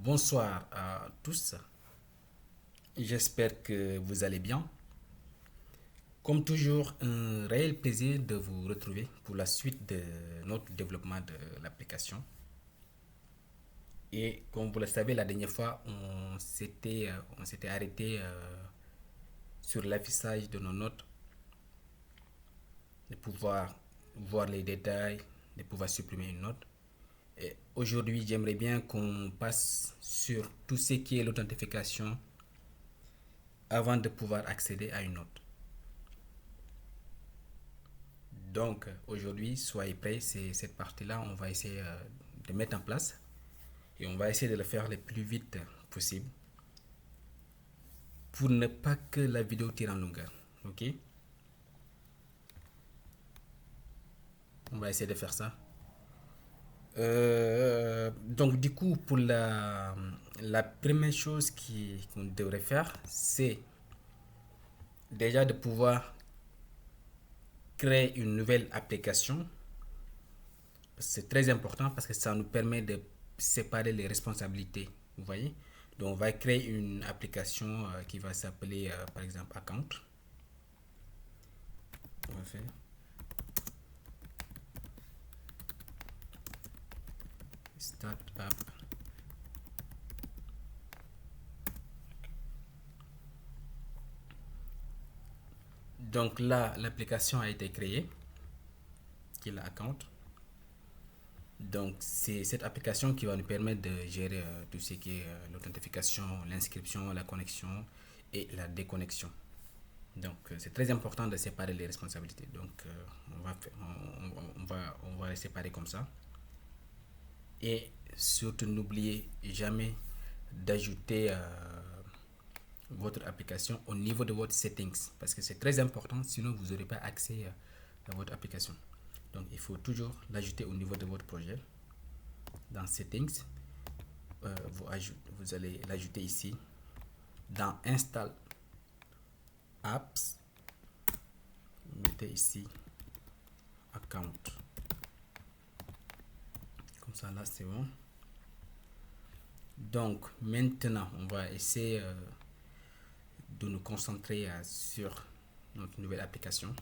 Bonsoir à tous, j'espère que vous allez bien. Comme toujours, un réel plaisir de vous retrouver pour la suite de notre développement de l'application. Et comme vous le savez, la dernière fois, on s'était arrêté sur l'affichage de nos notes, de pouvoir voir les détails, de pouvoir supprimer une note. Et aujourd'hui, j'aimerais bien qu'on passe sur tout ce qui est l'authentification avant de pouvoir accéder à une note. Donc aujourd'hui, soyez prêts, c'est cette partie-là, on va essayer de mettre en place et on va essayer de le faire le plus vite possible pour ne pas que la vidéo tire en longueur. Ok? On va essayer de faire ça. Donc du coup, pour la première chose qu'on devrait faire, c'est déjà de pouvoir créer une nouvelle application. C'est très important parce que ça nous permet de séparer les responsabilités. Vous voyez? Donc, on va créer une application qui va s'appeler par exemple Account. On va faire Start App. Donc là, l'application a été créée, qui est l'Account. Donc, c'est cette application qui va nous permettre de gérer tout ce qui est l'authentification, l'inscription, la connexion et la déconnexion. Donc, c'est très important de séparer les responsabilités. Donc, on va les séparer comme ça. Et surtout, n'oubliez jamais d'ajouter votre application au niveau de votre settings parce que c'est très important, sinon vous n'aurez pas accès à votre application. Donc, il faut toujours l'ajouter au niveau de votre projet. Dans settings, vous allez l'ajouter ici. Dans install apps, mettez ici account. Comme ça, là, c'est bon. Donc, maintenant, on va essayer de nous concentrer sur notre nouvelle application.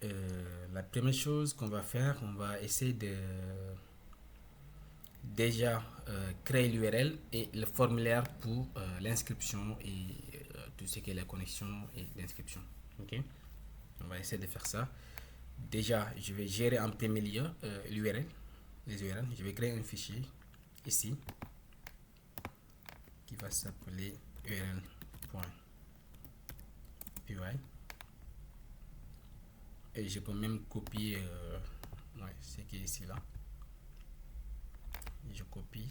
La première chose qu'on va faire, on va essayer de déjà créer l'URL et le formulaire pour l'inscription et tout ce qui est la connexion et l'inscription. Ok, on va essayer de faire ça. Déjà, je vais gérer en premier lieu l'URL, les URL. Je vais créer un fichier ici qui va s'appeler url.py et je peux même copier ce qui est ici là. Je copie,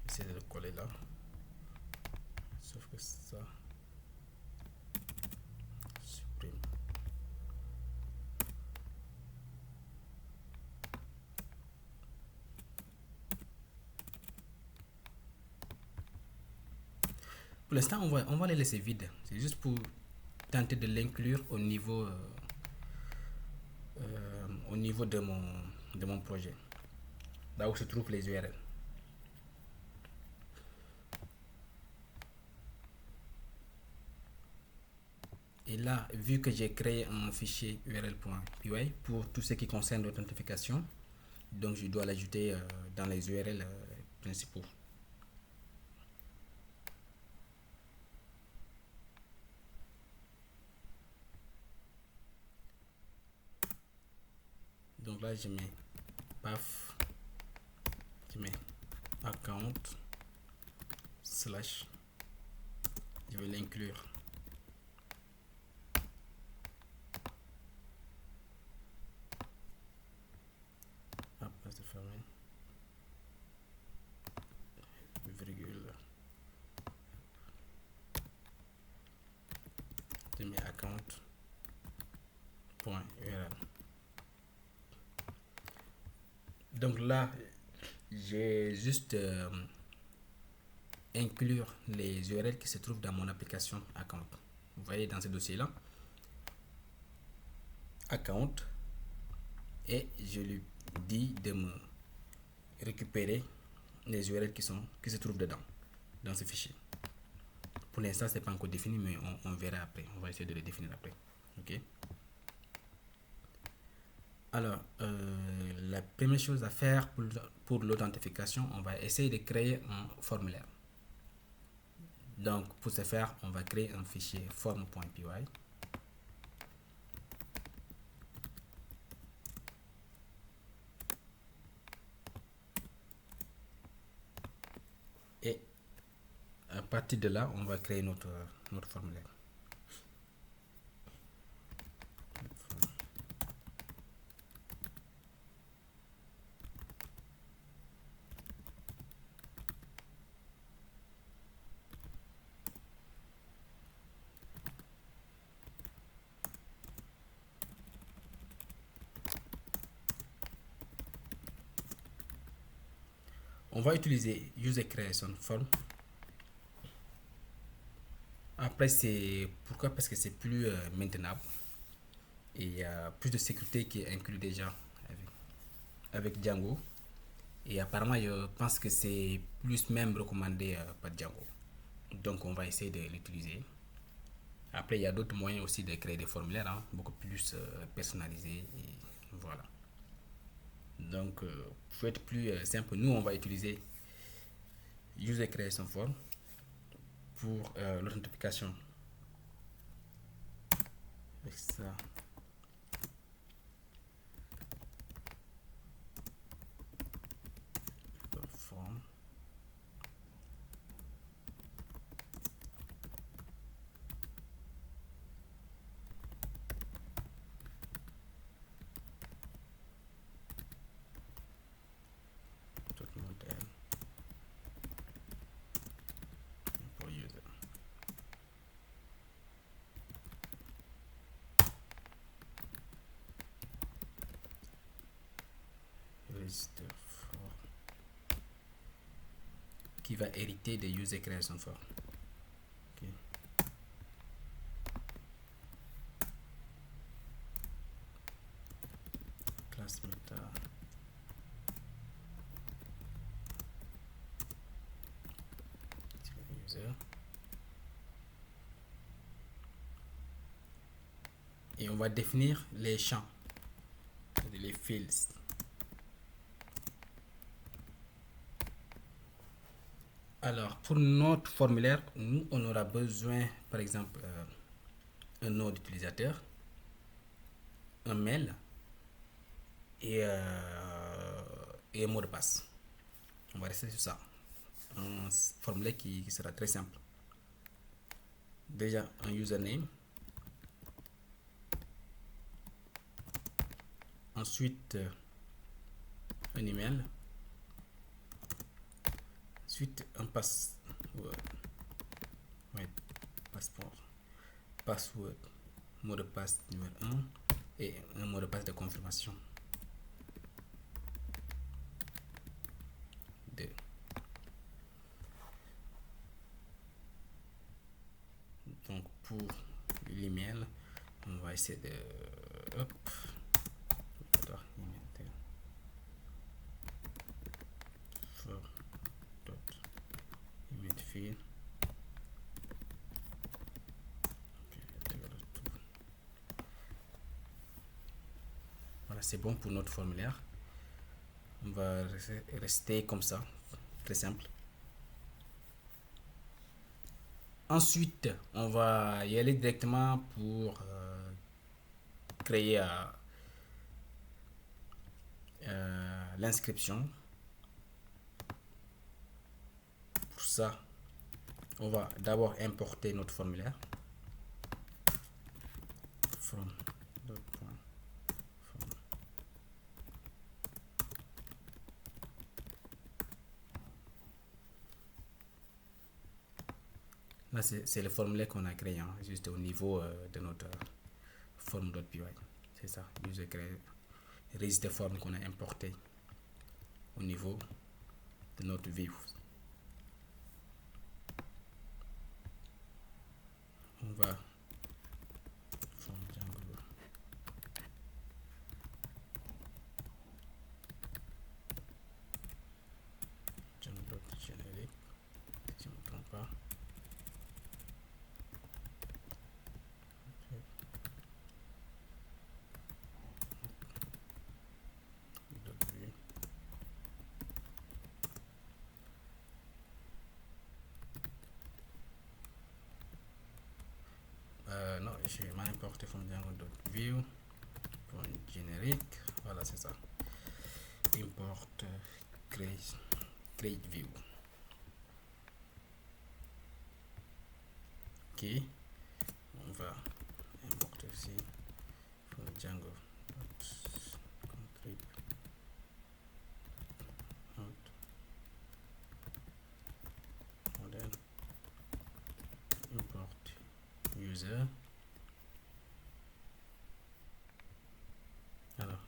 j'essaie de le coller là, sauf que ça supprime. Pour l'instant, on va les laisser vides. C'est juste pour tenter de l'inclure au niveau de mon projet, là où se trouvent les URL. Et là, vu que j'ai créé un fichier url.py pour tout ce qui concerne l'authentification, donc je dois l'ajouter dans les URL principaux. Donc là, je mets paf, je mets account slash, je vais l'inclure. Hop, là c'est fermé. Virgule. Je mets account.url. Donc là, j'ai juste inclure les URL qui se trouvent dans mon application account. Vous voyez dans ce dossier-là, account, et je lui dis de me récupérer les URL qui se trouvent dedans, dans ce fichier. Pour l'instant, c'est pas encore défini, mais on verra après. On va essayer de le définir après. Ok. Alors, la première chose à faire pour l'authentification, on va essayer de créer un formulaire. Donc, pour ce faire, on va créer un fichier form.py. Et à partir de là, on va créer notre formulaire. On va utiliser user creation form. Après, c'est pourquoi? Parce que c'est plus maintenable et il y a plus de sécurité qui est inclus déjà avec Django. Et apparemment, je pense que c'est plus même recommandé par Django. Donc, on va essayer de l'utiliser. Après, il y a d'autres moyens aussi de créer des formulaires, hein, beaucoup plus personnalisés. Et voilà. Donc, pour être plus simple, nous, on va utiliser User Creation Form pour l'authentification. Avec ça. Form. Qui va hériter de User Creation Form. Okay. Class meta. User. Et on va définir les champs, les fields. Alors, pour notre formulaire, nous, on aura besoin, par exemple, un nom d'utilisateur, un mail et un mot de passe. On va rester sur ça. Un formulaire qui sera très simple. Déjà, un username. Ensuite, un email. Ensuite, un password. Ouais, password. Mot de passe numéro 1 et un mot de passe de confirmation. 2. Donc, pour l'email, on va essayer de... Hop. Email. Voilà, c'est bon pour notre formulaire. On va rester comme ça, très simple. Ensuite, on va y aller directement pour créer l'inscription. Pour ça, on va d'abord importer notre formulaire. Là, c'est le formulaire qu'on a créé, hein, juste au niveau de notre form.py. C'est ça, user créé, register form qu'on a importé au niveau de notre view. On va je vais m'importer from Django.view .generic, voilà, c'est ça. Import create view. Ok, on va importer aussi from Django contrib out model import user. Alors,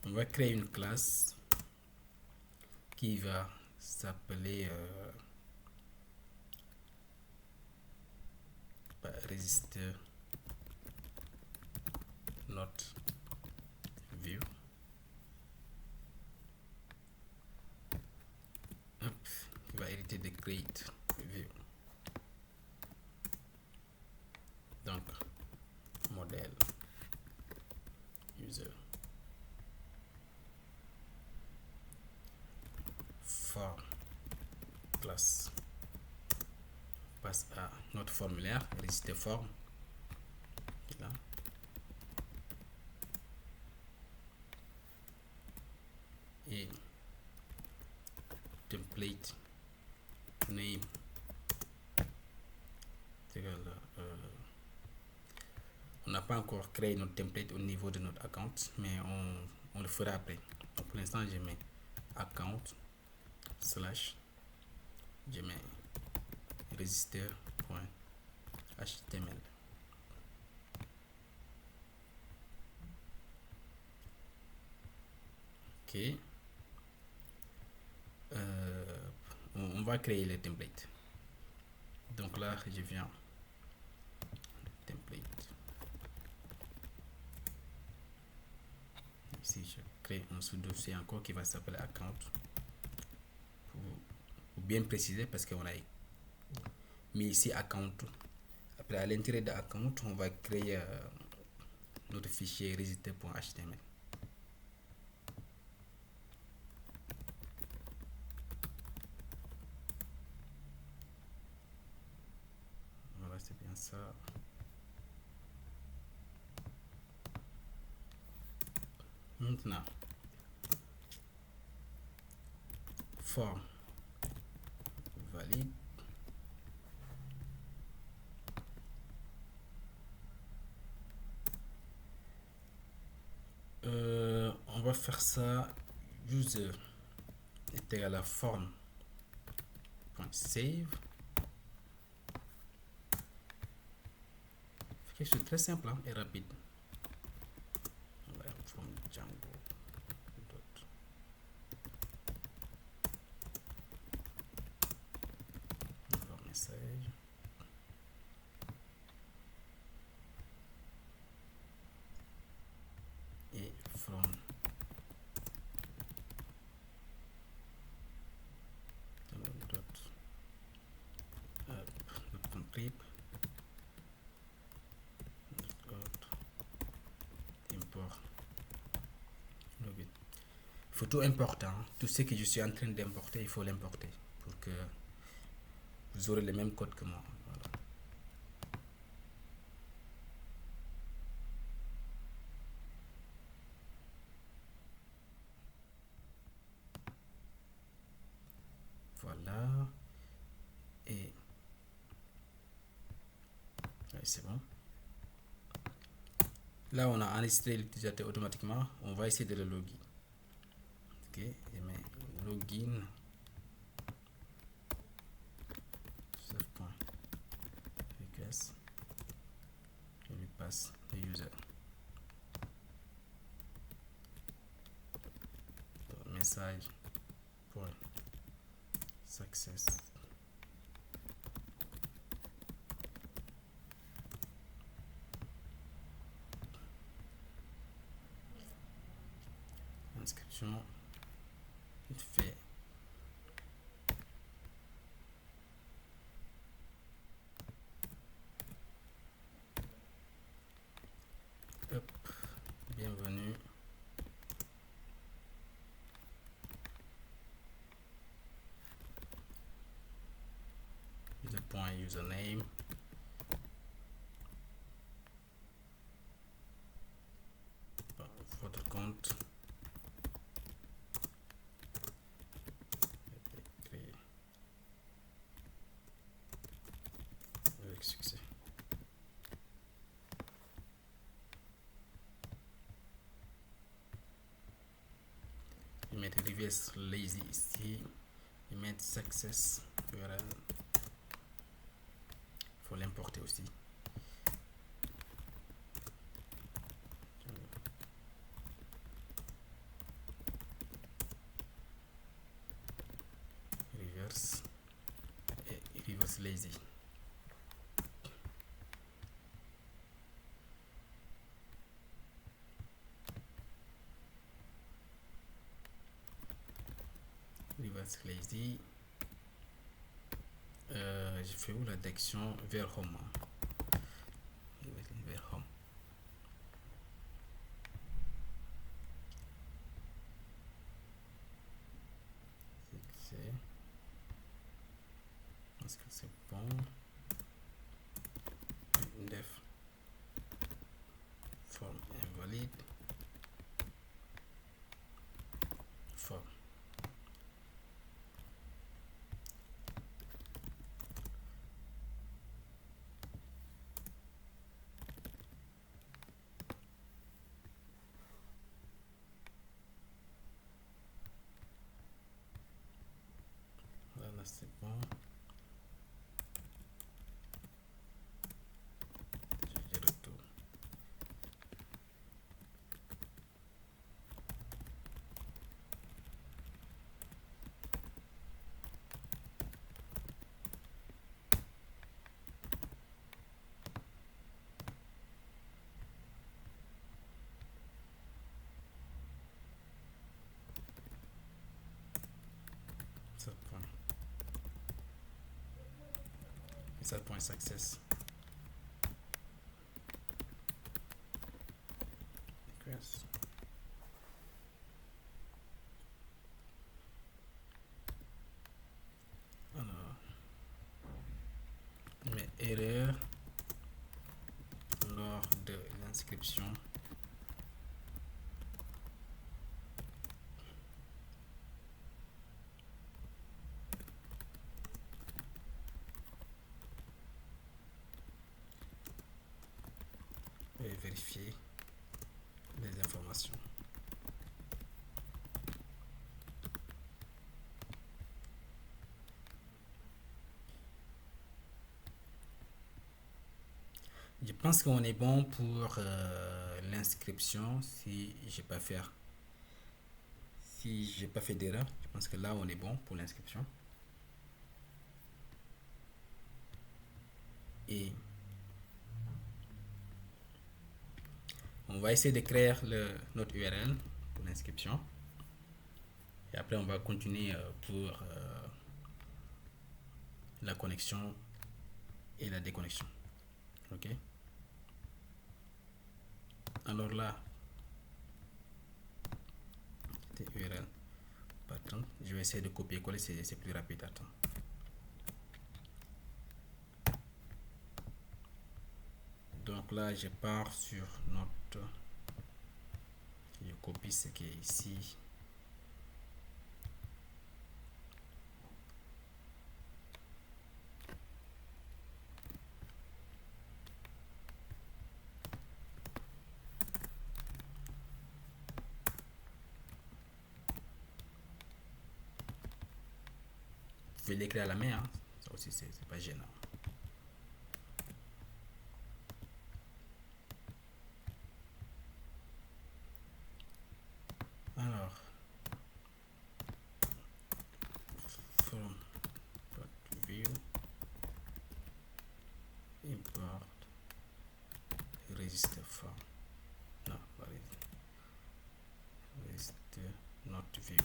on va créer une classe qui va s'appeler register not view. Hop, qui va hériter de create view. Donc, modèle user form classe passe à notre formulaire register form là. Et template name on n'a pas encore créé notre template au niveau de notre account, mais on le fera après. Donc pour l'instant je mets account slash je mets register.html. Ok, on va créer le template. Donc là je viens template, ici je crée un sous-dossier encore qui va s'appeler account pour bien préciser, parce qu'on a mis ici account. Après à l'intérieur de account on va créer notre fichier register.html. Voilà, c'est bien ça. Maintenant, form valide. On va faire ça. User est égal à form.save. Quelque chose de très simple et rapide. From Django. Message. Et from contrib import login. Il faut tout importer, hein. Tout ce que je suis en train d'importer, il faut l'importer pour que vous aurez le même code que moi. Voilà. Voilà. Et c'est bon. Là, on a enregistré l'utilisateur automatiquement. On va essayer de le login. Ok, et mais login. Request. Je lui passe le user. Message. Point. Success. Inscription. Il fait. Hop. Bienvenue. Username succès. Je vais mettre reverse lazy ici. Je vais mettre success URL. Il faut l'importer aussi. Reverse et reverse lazy. Reverse lazy. Je fais où la direction vers home. Vers home. Est-ce que c'est bon? Def forme invalide. Forme. Voilà, c'est bon. Je retourne. Ça point success. Yes. Alors, mes erreurs lors de l'inscription. Et vérifier les informations. Je pense qu'on est bon pour l'inscription si j'ai pas fait d'erreur. Je pense que là on est bon pour l'inscription. Et on va essayer de créer notre URL pour l'inscription. Et après on va continuer pour la connexion et la déconnexion. Ok. Alors là, c'était URL. Attends, je vais essayer de copier-coller, c'est plus rapide. Attends. Donc là, je pars sur notre. Je copie ce qui est ici. Vous pouvez l'écrire à la main, hein. Ça aussi c'est pas gênant. Alors, from view import register form. Non, pas register not view.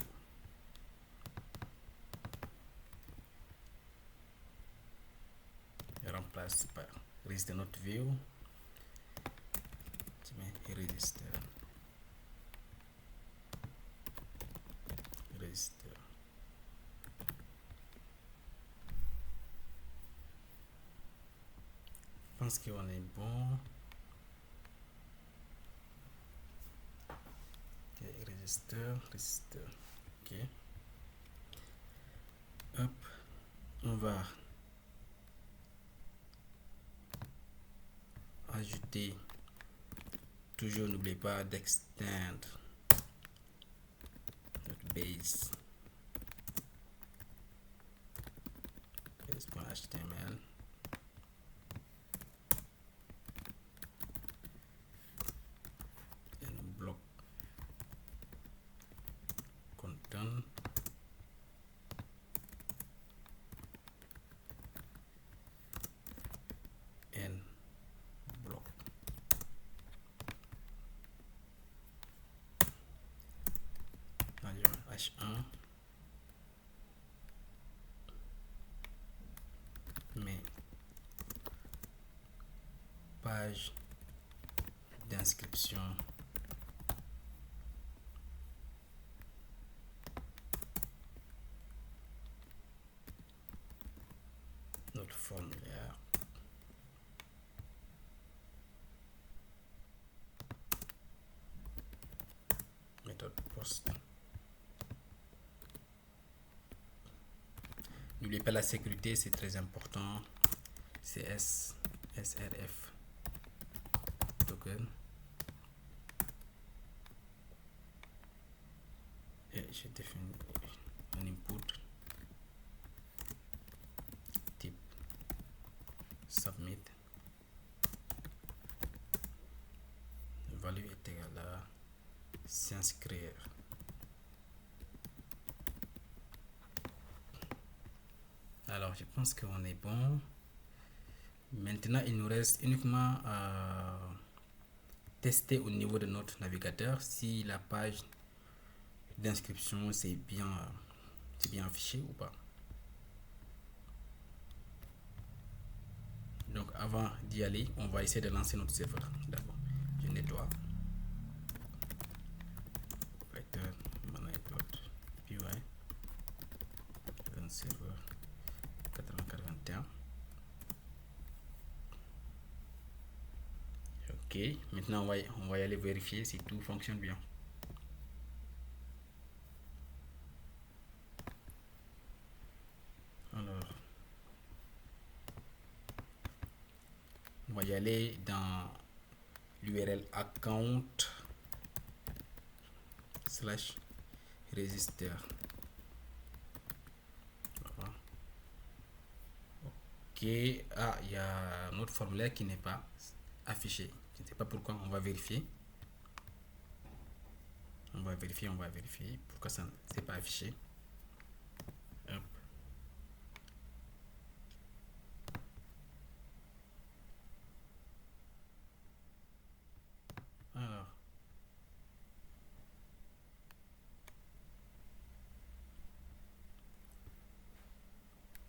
Et remplace par register not view. Tu mets register. Register. Je pense qu'on est bon. Ok, register. Ok. Hop, on va ajouter, toujours n'oubliez pas d'extendre notre base.html. Et le bloc content. And bloc. H1 mais page d'inscription notre formulaire méthode post. N'oubliez pas la sécurité, c'est très important. CS, SRF token. Et je définis un input type submit. Value est égale à s'inscrire. Alors, je pense qu'on est bon. Maintenant, il nous reste uniquement à tester au niveau de notre navigateur si la page d'inscription c'est bien affiché ou pas. Donc, avant d'y aller, on va essayer de lancer notre serveur. D'abord, je nettoie. Vecteur, PY, run serveur 8421. Ok, maintenant on va y aller vérifier si tout fonctionne bien. Alors, on va y aller dans l'URL account/register. Ok, ah, il y a notre formulaire qui n'est pas affiché. Je ne sais pas pourquoi, on va vérifier. On va vérifier pourquoi ça ne s'est pas affiché. Hop. Alors,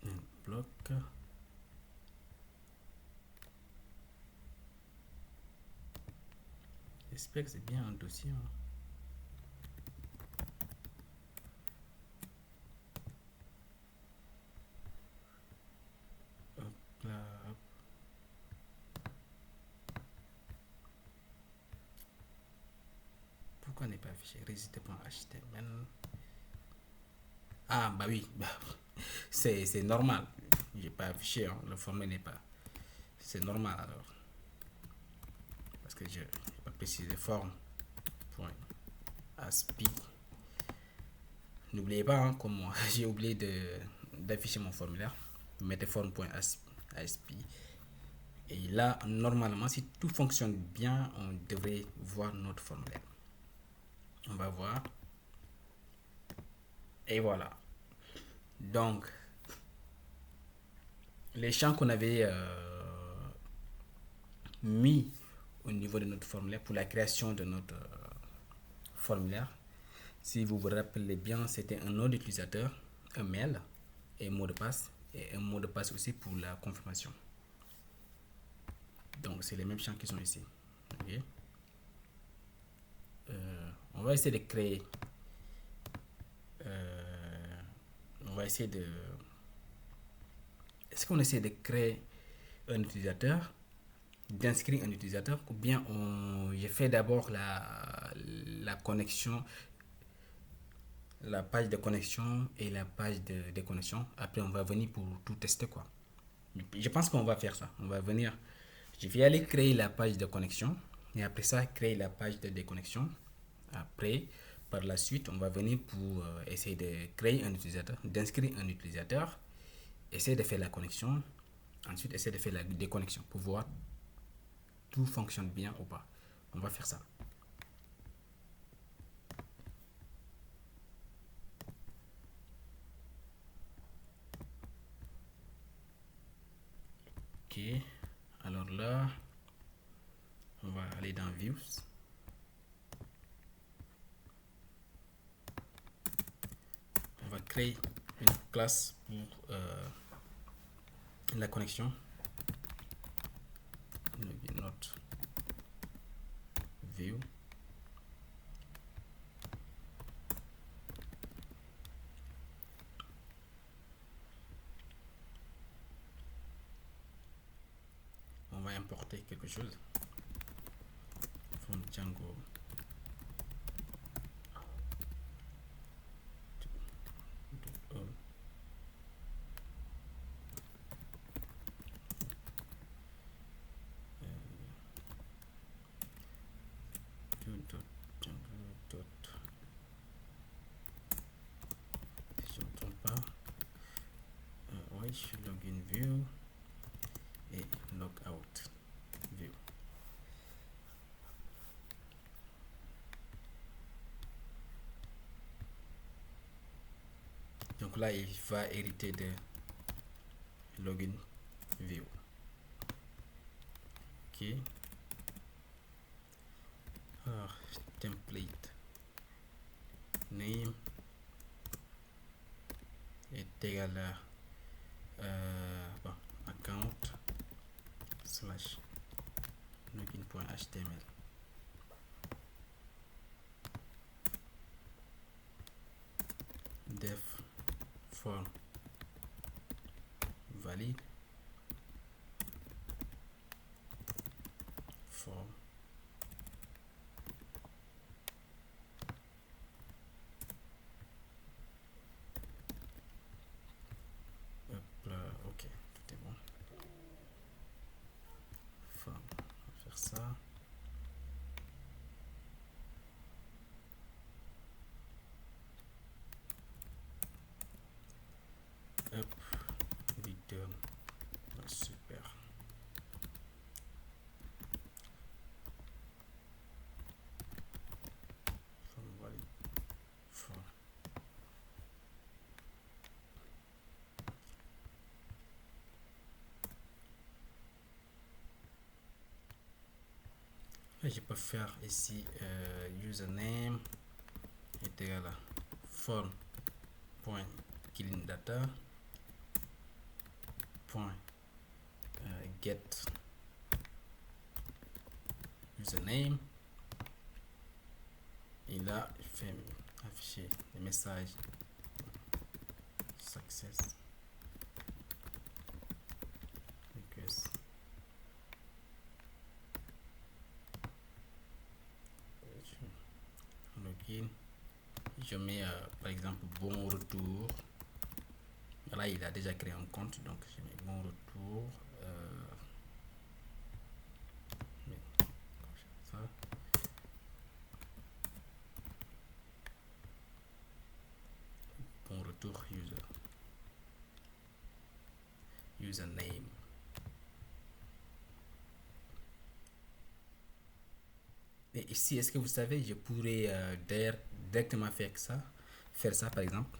un bloc. J'espère que c'est bien un dossier. Hop là, hop. Pourquoi n'est pas affiché register.html? Ah bah oui, c'est normal. J'ai pas affiché, hein. Le format n'est pas. C'est normal alors. Parce que je n'ai pas précisé form.aspi. N'oubliez pas, hein, comme moi, j'ai oublié d'afficher mon formulaire. Vous mettez form.aspi. Et là, normalement, si tout fonctionne bien, on devrait voir notre formulaire. On va voir. Et voilà. Donc, les champs qu'on avait mis au niveau de notre formulaire pour la création de notre formulaire, si vous vous rappelez bien, c'était un nom d'utilisateur, un mail et un mot de passe, et un mot de passe aussi pour la confirmation. Donc, c'est les mêmes champs qui sont ici. Okay. On va essayer de créer. On va essayer de. Est-ce qu'on essaie de créer un utilisateur, d'inscrire un utilisateur, ou bien je fais d'abord la connexion, la page de connexion et la page de déconnexion. Après, on va venir pour tout tester, quoi. Je pense qu'on va faire ça. On va venir Je vais aller créer la page de connexion et après ça, créer la page de déconnexion. Après, par la suite, on va venir pour essayer de créer un utilisateur, d'inscrire un utilisateur, essayer de faire la connexion, ensuite essayer de faire la déconnexion pour voir tout fonctionne bien ou pas. On va faire ça. Ok, alors là, on va aller dans Views. On va créer une classe pour la connexion. Not view. On va importer quelque chose from Django. Si je ne me trompe pas, oui, je suis login view et logout view. Donc là, il va hériter de login view. Ok. Alors, template name est égal à bon, account slash login.html. Def form valide form ok, tout est bon. Form, on va faire ça. Hop, return, super. Form valide form. Je peux faire ici username est égal à form.cleanData get username et là il fait afficher les messages success request login. Je mets par exemple bon retour. Là il a déjà créé un compte, donc je mets bon retour. Ça. Bon retour username. Et ici, est-ce que vous savez, je pourrais directement faire ça par exemple.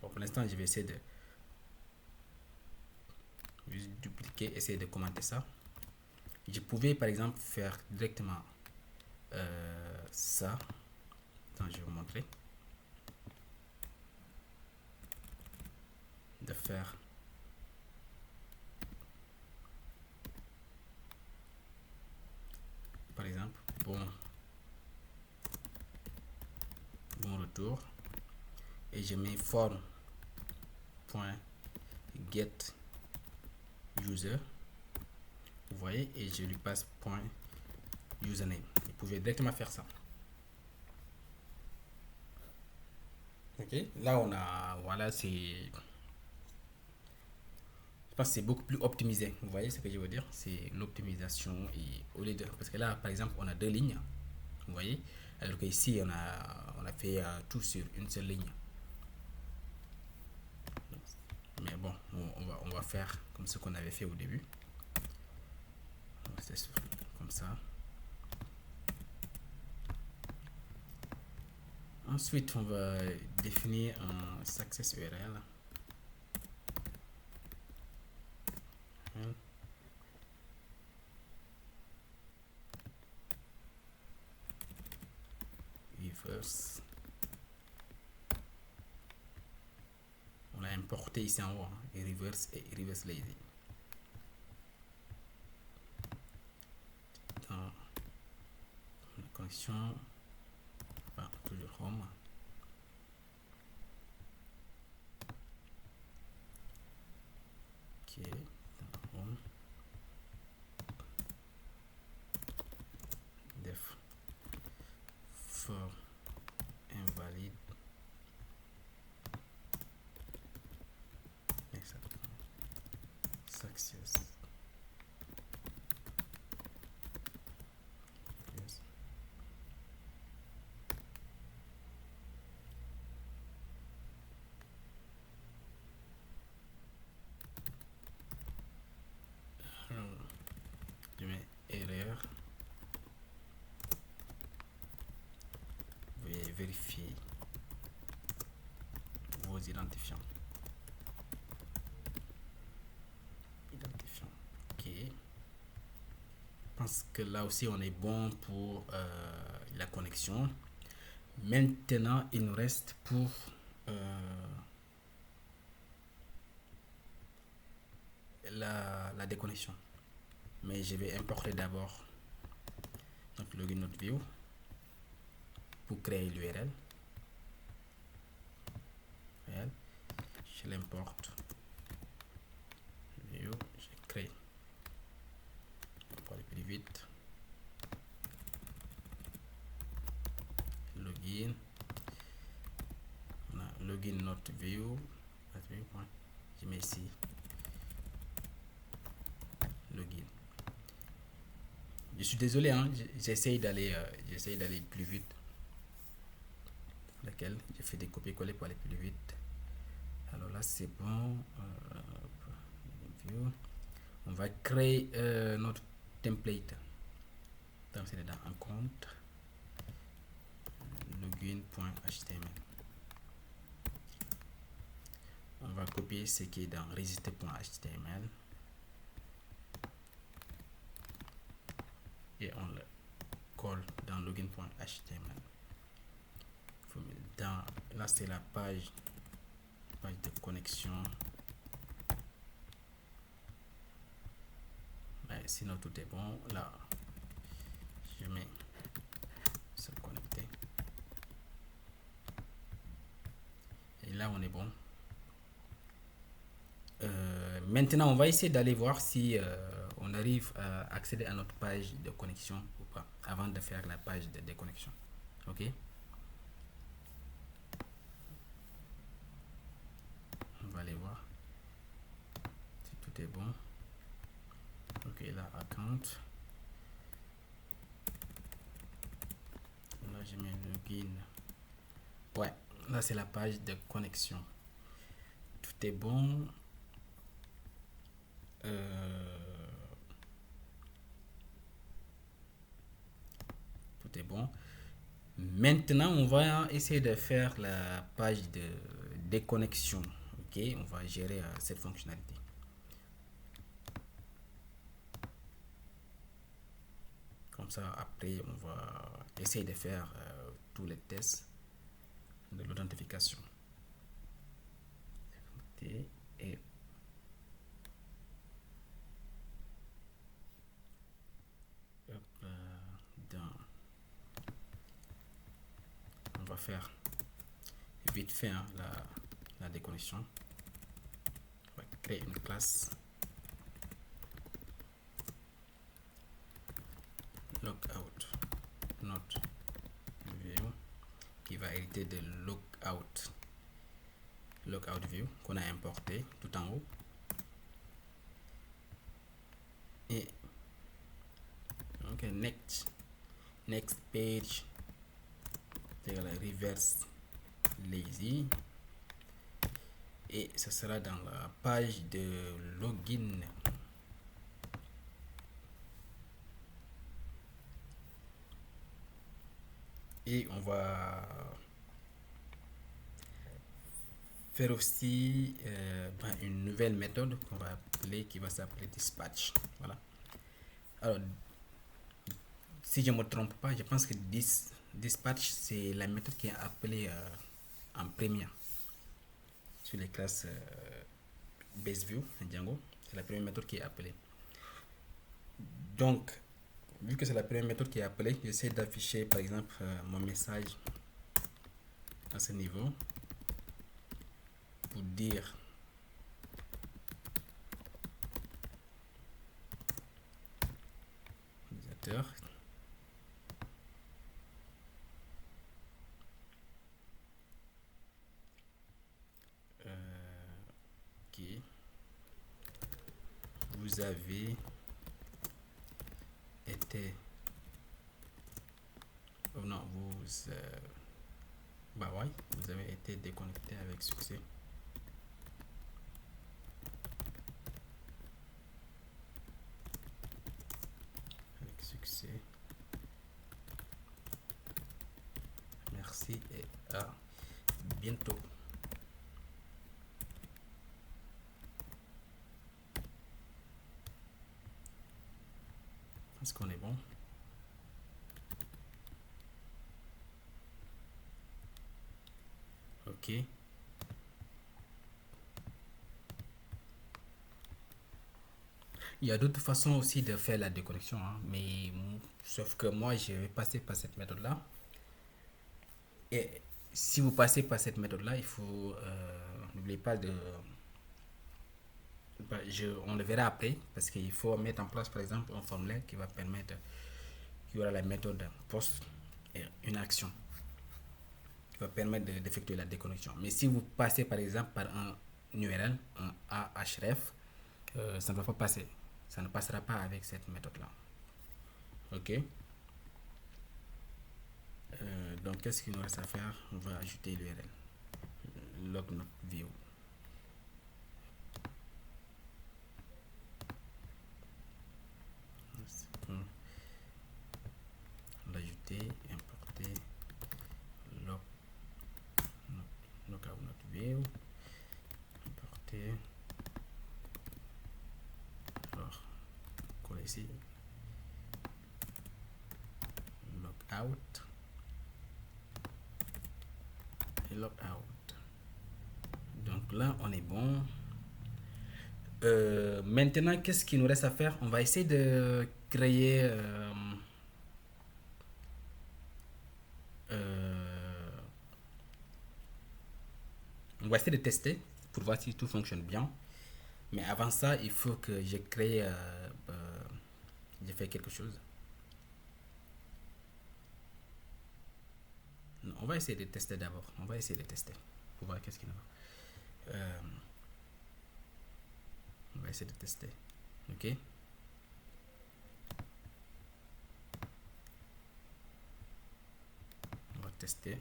Bon, pour l'instant, je vais essayer de dupliquer, essayer de commenter ça. Je pouvais par exemple faire directement ça. Attends, je vais vous montrer. De faire par exemple bon retour et je mets form.get user, vous voyez, et je lui passe .username. Vous pouvez directement faire ça. Ok, là on a, voilà, c'est pense que c'est beaucoup plus optimisé. Vous voyez ce que je veux dire? C'est l'optimisation. Et au lieu de, parce que là, par exemple, on a deux lignes. Vous voyez? Alors qu'ici, on a fait tout sur une seule ligne. Mais bon, on va faire comme ce qu'on avait fait au début. C'est comme ça. Ensuite, on va définir un success URL. Reverse. On a importé ici en haut, reverse et reverse lazy. Dans la connexion, toujours home. Ok, dans home. Def for invalide. Success. Yes. Je mets erreur. Veuillez vérifier vos identifiants. Ok. Je pense que là aussi on est bon pour la connexion. Maintenant, il nous reste pour la déconnexion. Mais je vais importer d'abord notre login, notre view pour créer l'URL. Je l'importe. View, je crée. Pour aller plus vite. Login. On a login notre view. Je mets ici login. Je suis désolé, hein, j'essaye d'aller plus vite. Laquelle je fais des copier-coller pour aller plus vite. Alors là c'est bon. On va créer notre template. Donc c'est dans un compte login.html. On va copier ce qui est dans register.html et on le colle dans login.html. Là c'est la page de connexion. Sinon tout est bon. Là je mets se connecter et là on est bon. Maintenant on va essayer d'aller voir si on arrive à accéder à notre page de connexion ou pas avant de faire la page de déconnexion. Ok, on va aller voir si tout est bon. Ok, là account, là je mets login. Ouais, là c'est la page de connexion. Tout est bon. Tout est bon. Maintenant on va essayer de faire la page de déconnexion. Ok, on va gérer cette fonctionnalité. Comme ça après on va essayer de faire tous les tests de l'authentification. Et on va faire vite fait la déconnexion. On va créer une classe logout not view qui va hériter de logout view qu'on a importé tout en haut. next page, c'est la reverse lazy, et ce sera dans la page de login. Et on va faire aussi une nouvelle méthode qu'on va appeler, qui va s'appeler dispatch. Voilà. Alors, si je ne me trompe pas, je pense que dispatch, c'est la méthode qui est appelée en première sur les classes BaseView en Django. C'est la première méthode qui est appelée. Donc, vu que c'est la première méthode qui est appelée, j'essaie d'afficher par exemple mon message à ce niveau pour dire utilisateur qui vous avez été non vous bah ouais, vous avez été déconnecté avec succès. Merci et à bientôt. Est-ce qu'on est bon? Ok. Il y a d'autres façons aussi de faire la déconnexion, hein, mais sauf que moi, je vais passer par cette méthode-là. Et si vous passez par cette méthode-là, il faut n'oubliez pas de on le verra après, parce qu'il faut mettre en place par exemple un formulaire qui va permettre, qui aura la méthode post et une action qui va permettre d'effectuer la déconnexion. Mais si vous passez par exemple par un URL, un ahref, ça ne va pas passer. Ça ne passera pas avec cette méthode-là. Ok. Donc, qu'est-ce qu'il nous reste à faire? On va ajouter l'URL. Log not view. L'ajouter, importer logout not view, importer. Alors, coller ici logout et logout. Donc là, on est bon. Maintenant, qu'est-ce qu'il nous reste à faire? On va essayer de créer on va essayer de tester pour voir si tout fonctionne bien. Mais avant ça, il faut que je crée j'ai fait quelque chose. Non, on va essayer de tester d'abord. On va essayer de tester pour voir qu'est-ce qu'il y a. On va essayer de tester. Ok. On va tester.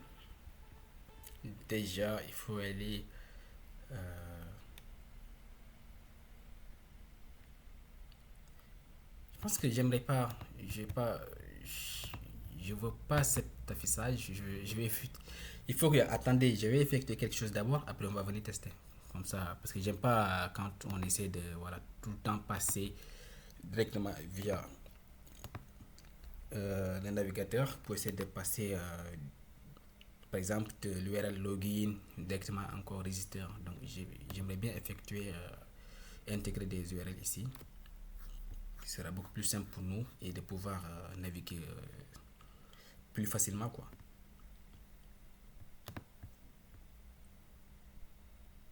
Déjà, il faut aller je pense que j'aimerais pas, je veux pas cet affichage. Je vais, il faut que, attendez, je vais effectuer quelque chose d'abord, après on va venir tester. Comme ça, parce que j'aime pas quand on essaie de, voilà, tout le temps passer directement via le navigateur pour essayer de passer, par exemple, de l'URL login directement encore register. Donc, j'aimerais bien effectuer, intégrer des URL ici. Qui sera beaucoup plus simple pour nous et de pouvoir naviguer plus facilement, quoi.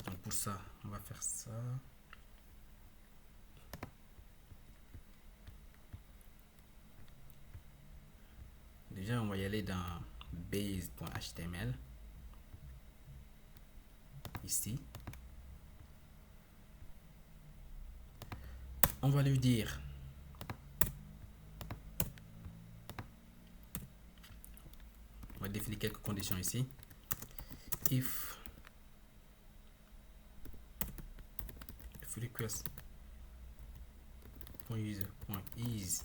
Donc pour ça, on va faire ça. Déjà, on va y aller dans base.html. Ici. On va lui dire définir quelques conditions ici. If request.user.is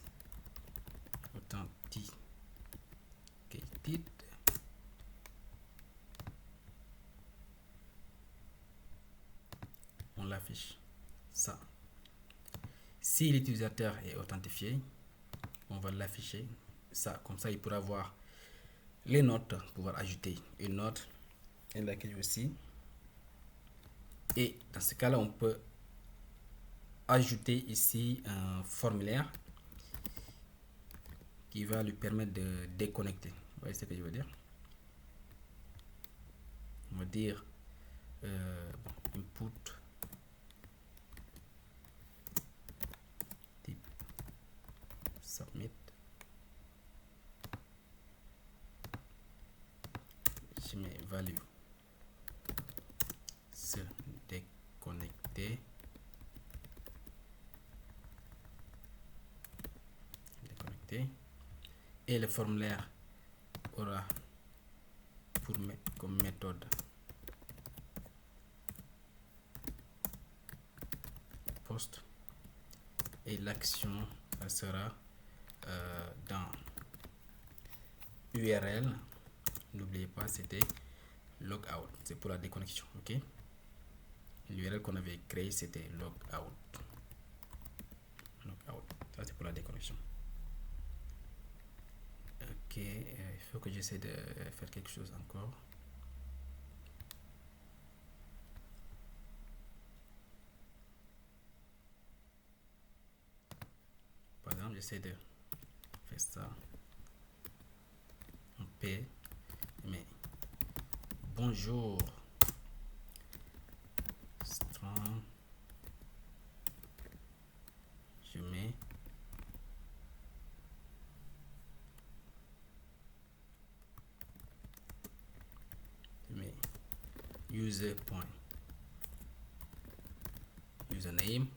authenticated, on l'affiche ça. Si l'utilisateur est authentifié, on va l'afficher ça. Comme ça, il pourra voir les notes, pouvoir ajouter une note et laquelle aussi. Et dans ce cas-là, on peut ajouter ici un formulaire qui va lui permettre de déconnecter. Vous voyez ce que je veux dire? On va dire input type submit. Je mets value se déconnecter. Et le formulaire aura pour comme méthode post et l'action sera dans URL. N'oubliez pas, c'était logout, c'est pour la déconnexion. Ok, l'URL qu'on avait créé c'était logout. Ça c'est pour la déconnexion. Ok, il faut que j'essaie de faire quelque chose encore. Par exemple, j'essaie de faire ça en P, mais bonjour strong, je mets username,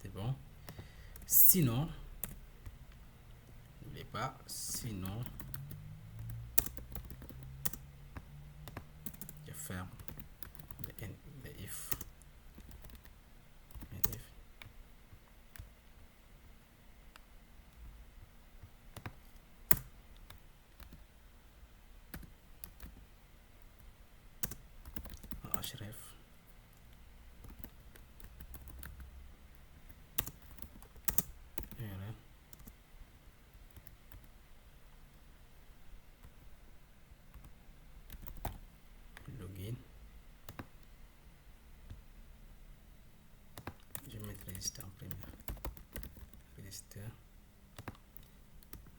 c'est bon. Sinon, n'oubliez pas, sinon je ferme le if. Href login, je vais mettre register en premier, register,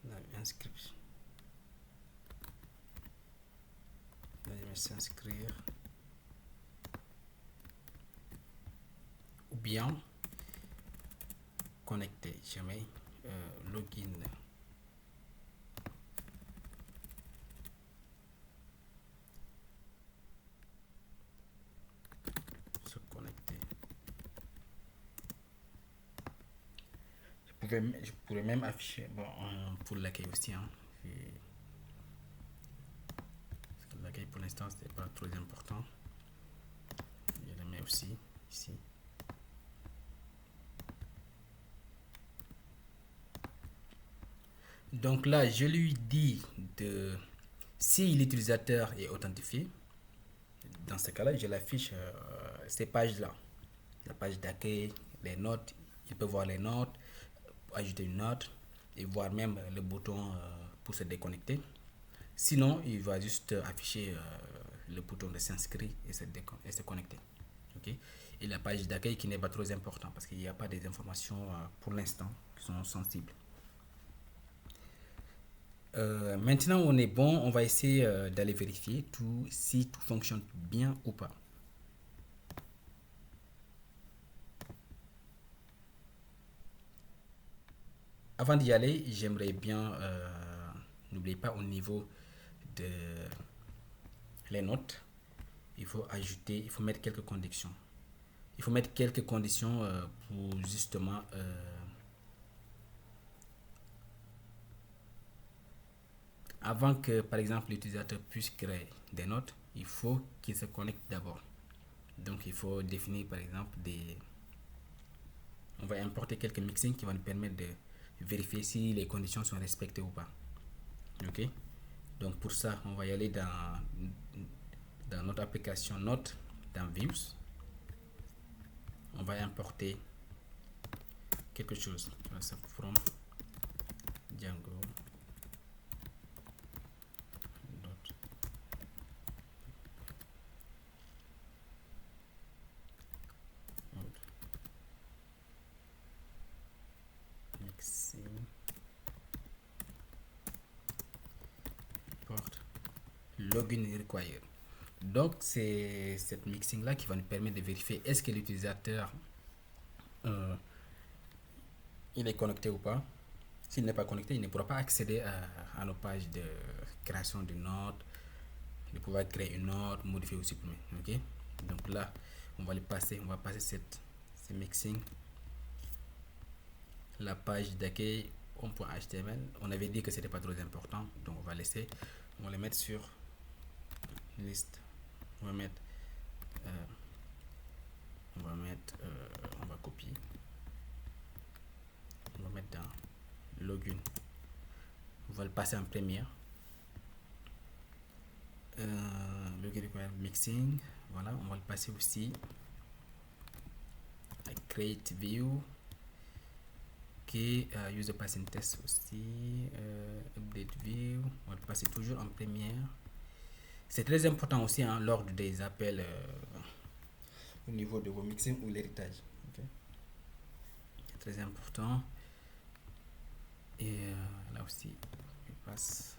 la inscription, là je vais s'inscrire, ou bien connecter, je mets login, se connecter. Je pourrais même afficher, bon, pour l'accueil aussi, hein. L'accueil pour l'instant c'était pas trop important, je le mets aussi ici. Donc là, je lui dis de si l'utilisateur est authentifié, dans ce cas-là, je l'affiche ces pages-là, la page d'accueil, les notes. Il peut voir les notes, ajouter une note et voir même le bouton pour se déconnecter. Sinon, il va juste afficher le bouton de s'inscrire et se connecter. Okay? Et la page d'accueil qui n'est pas trop important parce qu'il n'y a pas des informations pour l'instant qui sont sensibles. Maintenant on est bon, on va essayer d'aller vérifier si tout fonctionne bien ou pas. Avant d'y aller, j'aimerais bien, n'oubliez pas au niveau de les notes, il faut mettre quelques conditions. Il faut mettre quelques conditions pour justement avant que, par exemple, l'utilisateur puisse créer des notes, il faut qu'il se connecte d'abord. Donc, il faut définir, par exemple, on va importer quelques mixings qui vont nous permettre de vérifier si les conditions sont respectées ou pas. Ok. Donc, pour ça, on va y aller dans notre application Note, dans Views. On va importer quelque chose. From Django. Mixing. Port. Login required. Donc, c'est cette mixing là qui va nous permettre de vérifier est-ce que l'utilisateur il est connecté ou pas. S'il n'est pas connecté, il ne pourra pas accéder à nos pages de création de notes, de pouvoir créer une note, modifier ou supprimer. Ok. Donc là, on va passer ce mixing, la page d'accueil .html. On avait dit que c'était pas trop important, donc on va le mettre sur liste. On va copier. On va mettre dans login. On va le passer en première. Login require mixing. Voilà, on va le passer aussi à create view. Ok, user passing test aussi. Update view. On va le passer toujours en première. C'est très important aussi lors des appels au niveau de vos mixing ou l'héritage. Okay. C'est très important. Et là aussi, je passe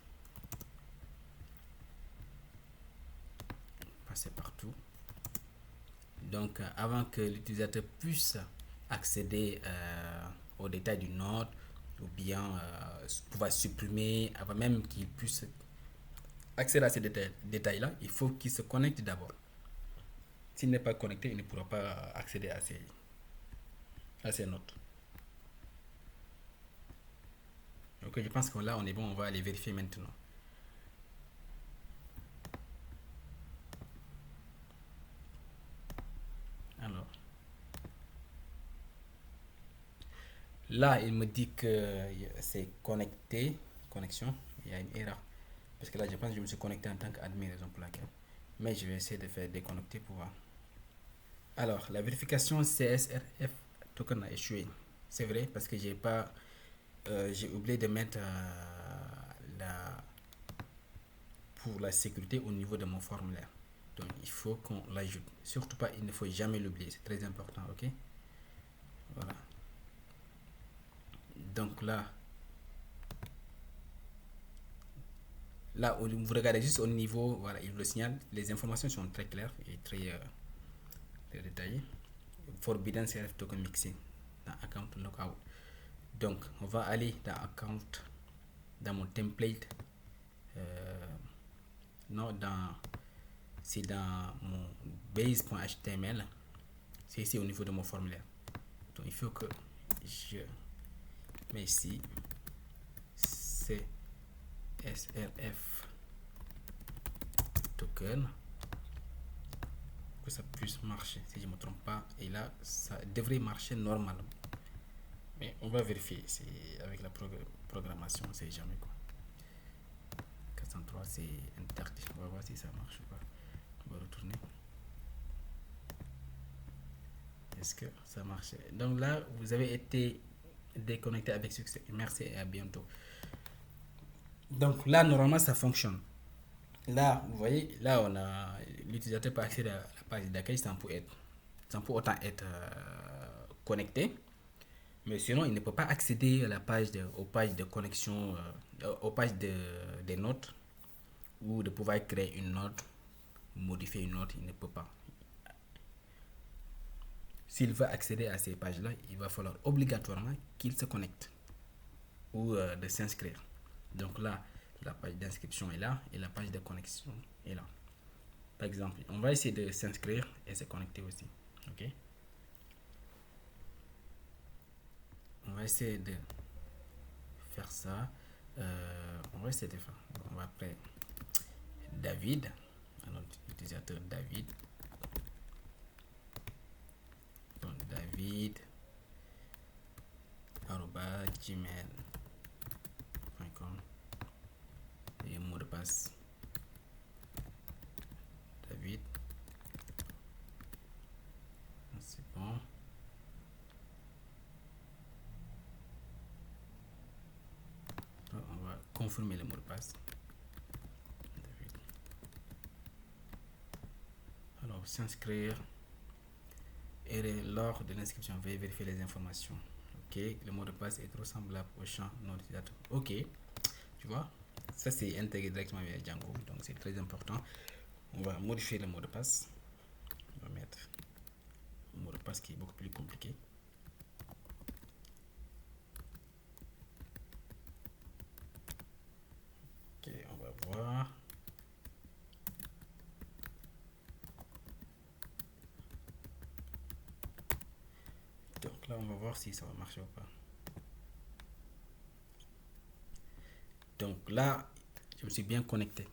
passer partout. Donc, avant que l'utilisateur puisse accéder aux détails d'une note ou bien pouvoir supprimer, avant même qu'il puisse accéder à ces détails-là, il faut qu'il se connecte d'abord. S'il n'est pas connecté, il ne pourra pas accéder à ces notes. Ok, je pense que là, on est bon, on va aller vérifier maintenant. Alors, là, il me dit que c'est connecté, connexion, il y a une erreur. Parce que là, je pense que je me suis connecté en tant qu'admin, raison pour laquelle. Mais je vais essayer de faire déconnecter pour voir. Alors, la vérification CSRF token a échoué. C'est vrai parce que j'ai oublié de mettre pour la sécurité au niveau de mon formulaire. Donc, il faut qu'on l'ajoute. Surtout pas, il ne faut jamais l'oublier. C'est très important, ok? Voilà. Donc là, vous regardez juste au niveau, voilà, il le signale. Les informations sont très claires et très détaillées. Forbidden CRF token mixing dans account lookout. Donc, on va aller dans account, dans mon template. Non, c'est dans mon base.html. C'est ici au niveau de mon formulaire. Donc, il faut que je mets ici CSRF token, que ça puisse marcher si je ne me trompe pas. Et là, ça devrait marcher normalement. Mais on va vérifier. C'est avec la programmation, on ne sait jamais quoi. 403, c'est interdit. On va voir si ça marche ou pas. On va retourner. Est-ce que ça marche? Donc là, vous avez été déconnecté avec succès. Merci et à bientôt. Donc là, normalement, ça fonctionne. Là, vous voyez, là, l'utilisateur peut accéder à la page d'accueil sans pour autant être connecté. Mais sinon, il ne peut pas accéder à aux pages de connexion, aux pages des notes, ou de pouvoir créer une note, modifier une note, il ne peut pas. S'il veut accéder à ces pages-là, il va falloir obligatoirement qu'il se connecte ou de s'inscrire. Donc là, la page d'inscription est là et la page de connexion est là. Par exemple, on va essayer de s'inscrire et se connecter aussi. Ok? On va essayer de faire ça. On va essayer de faire. On va après David, un autre utilisateur David. Donc David @gmail.com et mot de passe David. C'est bon. Donc, on va confirmer le mot de passe. David. Alors, s'inscrire. Et lors de l'inscription, veuillez vérifier les informations. Ok, le mot de passe est trop semblable au champ non utilisateur. Ok, tu vois, ça c'est intégré directement via Django, donc c'est très important. On va modifier le mot de passe. On va mettre un mot de passe qui est beaucoup plus compliqué. Ok, on va voir. Donc là, on va voir si ça va marcher ou pas. Donc là, je me suis bien connecté.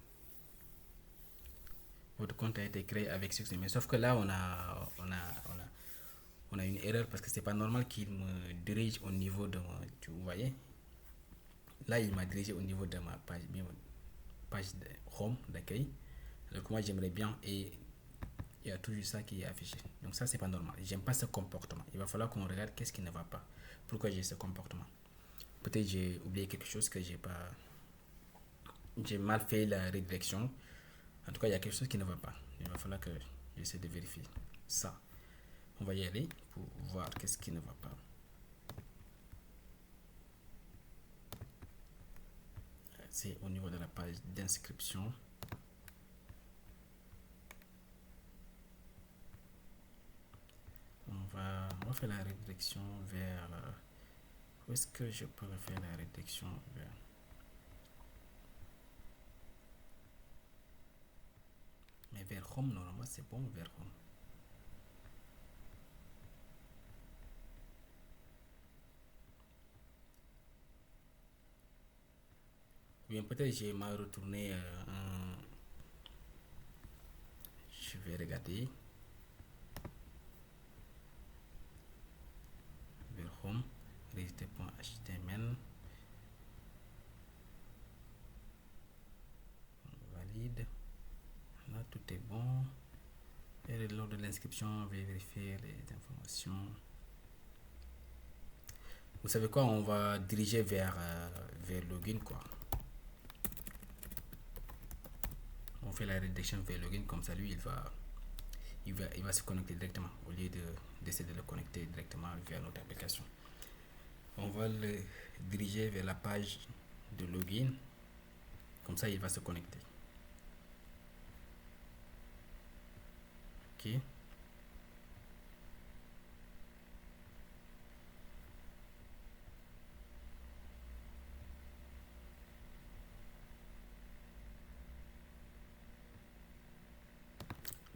Votre compte a été créé avec succès. Mais sauf que là, on a une erreur parce que c'est pas normal qu'il me dirige au niveau de moi. Tu voyez? Là, il m'a dirigé au niveau de ma page de home d'accueil. Donc moi, j'aimerais bien et il y a toujours ça qui est affiché. Donc ça, c'est pas normal. J'aime pas ce comportement. Il va falloir qu'on regarde qu'est-ce qui ne va pas. Pourquoi j'ai ce comportement? Peut-être j'ai oublié quelque chose que j'ai pas. J'ai mal fait la redirection. En tout cas, il y a quelque chose qui ne va pas. Il va falloir que j'essaie de vérifier ça. On va y aller pour voir qu'est-ce qui ne va pas. C'est au niveau de la page d'inscription. On va faire la redirection vers. Où est-ce que je peux faire la redirection vers? Mais vers home, normalement, c'est bon vers home. Bien, peut-être j'ai mal retourné. Je vais regarder. Vers home. Register.html. Valide. Là, tout est bon. Et lors de l'inscription, on va vérifier les informations. Vous savez quoi? On va diriger vers login, quoi. On fait la rédaction vers login, comme ça, lui, il va se connecter directement au lieu d'essayer de le connecter directement vers notre application. On va le diriger vers la page de login, comme ça, il va se connecter. Ok.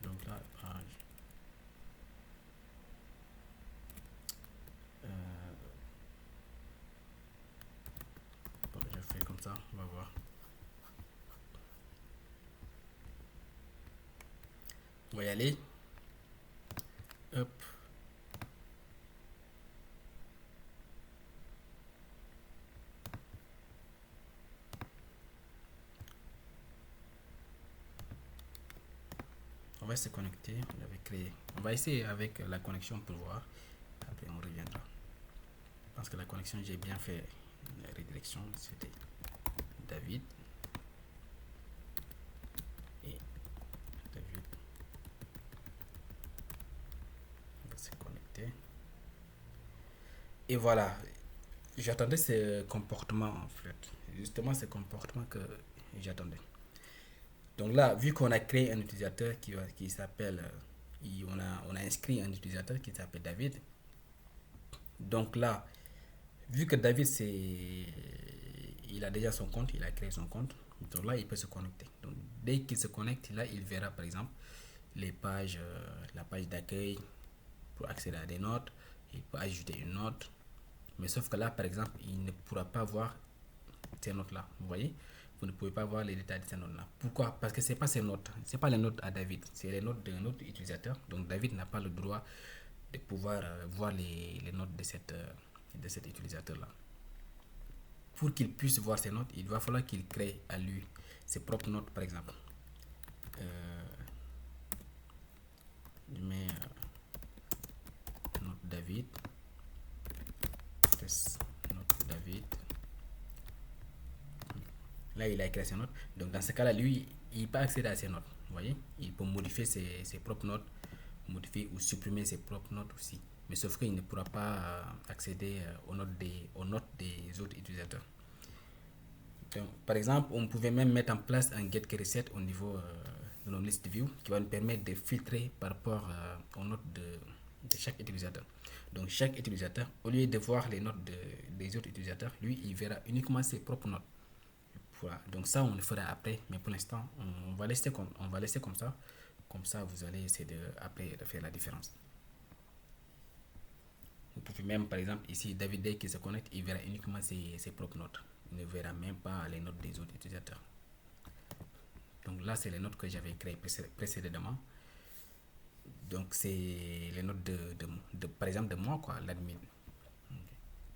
Donc là, page. Bon, je fais comme ça, on va voir. On va y aller. Hop. On va se connecter. On avait créé. On va essayer avec la connexion pour voir. Après, on reviendra. Parce que la connexion, j'ai bien fait la redirection. C'était David. Et David. On va se connecter. Et voilà. J'attendais ce comportement en fait. Justement, ce comportement que j'attendais. Donc là, vu qu'on a créé un utilisateur qui s'appelle, on a inscrit un utilisateur qui s'appelle David. Donc là, vu que David il a déjà son compte, il a créé son compte. Donc là, il peut se connecter. Donc dès qu'il se connecte, là, il verra par exemple les pages, la page d'accueil pour accéder à des notes. Il peut ajouter une note. Mais sauf que là, par exemple, il ne pourra pas voir ces notes-là. Vous voyez, vous ne pouvez pas voir les détails de ces notes-là. Pourquoi? Parce que c'est pas ces notes, c'est pas les notes à David, c'est les notes d'un autre utilisateur. Donc David n'a pas le droit de pouvoir voir les notes de cet utilisateur-là. Pour qu'il puisse voir ses notes, il va falloir qu'il crée à lui ses propres notes, par exemple. Je mets note David, test note David. Là, il a écrit ses notes. Donc, dans ce cas-là, lui, il peut accéder à ses notes. Vous voyez, il peut modifier ses propres notes, modifier ou supprimer ses propres notes aussi. Mais sauf qu'il ne pourra pas accéder aux notes des autres utilisateurs. Donc, par exemple, on pouvait même mettre en place un get reset au niveau de nos listes view qui va nous permettre de filtrer par rapport aux notes de chaque utilisateur. Donc, chaque utilisateur, au lieu de voir les notes des autres utilisateurs, lui, il verra uniquement ses propres notes. Voilà. Donc ça, on le fera après, mais pour l'instant, on va laisser comme ça. Comme ça, vous allez essayer après de faire la différence. Vous pouvez même, par exemple, ici, David Day qui se connecte, il verra uniquement ses propres notes. Il ne verra même pas les notes des autres utilisateurs. Donc là, c'est les notes que j'avais créées précédemment. Donc c'est les notes par exemple, de moi, quoi, l'admin.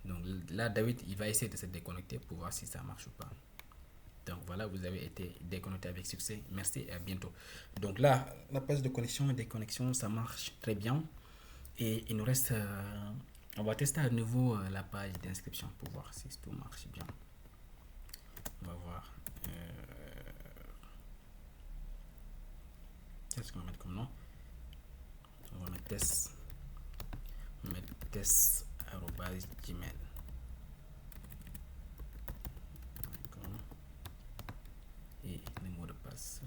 Donc là, David, il va essayer de se déconnecter pour voir si ça marche ou pas. Donc voilà, vous avez été déconnecté avec succès. Merci et à bientôt. Donc là, la page de connexion et déconnexion, ça marche très bien. Et il nous reste... on va tester à nouveau la page d'inscription pour voir si tout marche bien. On va voir. Qu'est-ce qu'on va mettre comme nom? On va mettre test. On va mettre test@gmail. Et le mot de passe.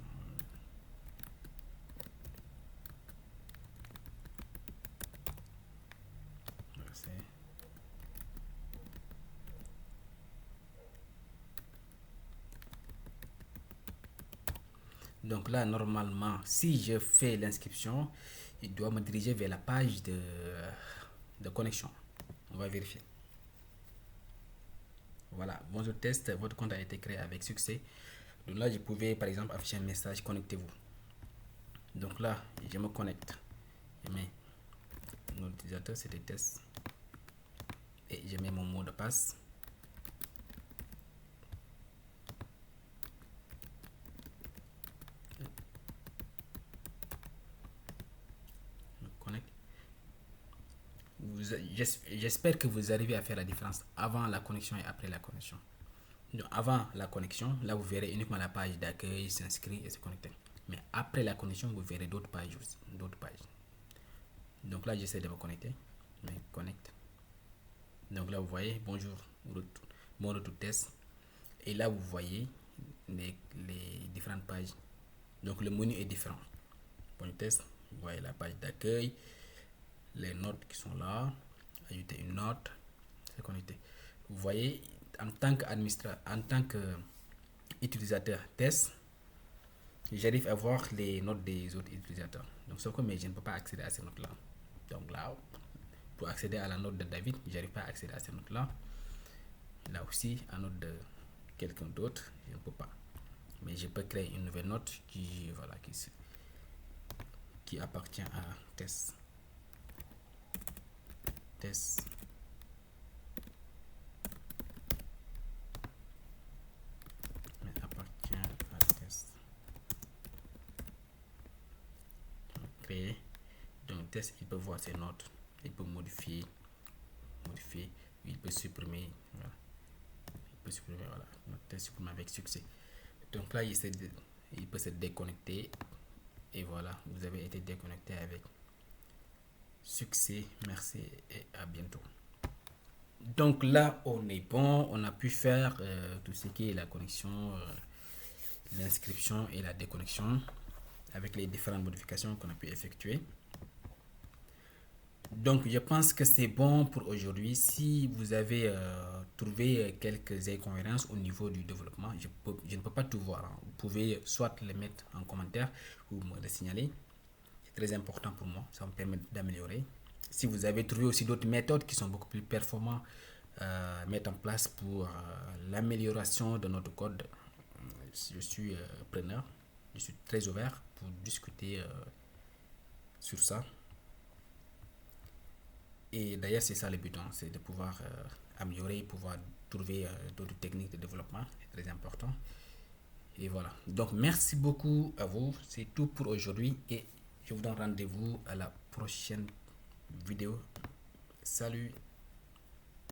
Donc là, normalement, si je fais l'inscription, il doit me diriger vers la page de connexion. On va vérifier. Voilà, bonjour test, votre compte a été créé avec succès. Donc là, je pouvais par exemple afficher un message, connectez-vous. Donc là, je me connecte. Je mets mon utilisateur, c'était test. Et je mets mon mot de passe. J'espère que vous arrivez à faire la différence avant la connexion et après la connexion. Donc, avant la connexion, là vous verrez uniquement la page d'accueil, s'inscrire et se connecter. Mais après la connexion, vous verrez d'autres pages aussi, d'autres pages. Donc là, j'essaie de me connecter. Je me connecte. Donc là, vous voyez, bonjour, bon retour test. Et là, vous voyez les différentes pages. Donc le menu est différent. Bonjour test, vous voyez la page d'accueil, les notes qui sont là, ajouter une note, se connecter. Vous voyez, en tant qu'utilisateur test, j'arrive à voir les notes des autres utilisateurs. Donc sauf que mais je ne peux pas accéder à ces notes là. Donc là, pour accéder à la note de David, j'arrive pas à accéder à ces notes là. Là aussi, à note de quelqu'un d'autre, je ne peux pas. Mais je peux créer une nouvelle note qui appartient à test. Mais appartient à test. Créer. Donc test, il peut voir ses notes, il peut modifier, il peut supprimer. Voilà. Il peut supprimer, voilà. Notre test supprime avec succès. Donc là, il peut se déconnecter. Et voilà, vous avez été déconnecté avec succès. Merci et à bientôt. Donc là, on est bon. On a pu faire tout ce qui est la connexion, l'inscription et la déconnexion avec les différentes modifications qu'on a pu effectuer. Donc je pense que c'est bon pour aujourd'hui. Si vous avez trouvé quelques incohérences au niveau du développement, je ne peux pas tout voir. Hein. Vous pouvez soit les mettre en commentaire ou me le signaler. C'est très important pour moi, ça me permet d'améliorer. Si vous avez trouvé aussi d'autres méthodes qui sont beaucoup plus performantes mettre en place pour l'amélioration de notre code. Je suis preneur, je suis très ouvert pour discuter sur ça. Et d'ailleurs, c'est ça le but, hein, c'est de pouvoir améliorer, pouvoir trouver d'autres techniques de développement, c'est très important. Et voilà. Donc, merci beaucoup à vous. C'est tout pour aujourd'hui et je vous donne rendez-vous à la prochaine vidéo. Salut!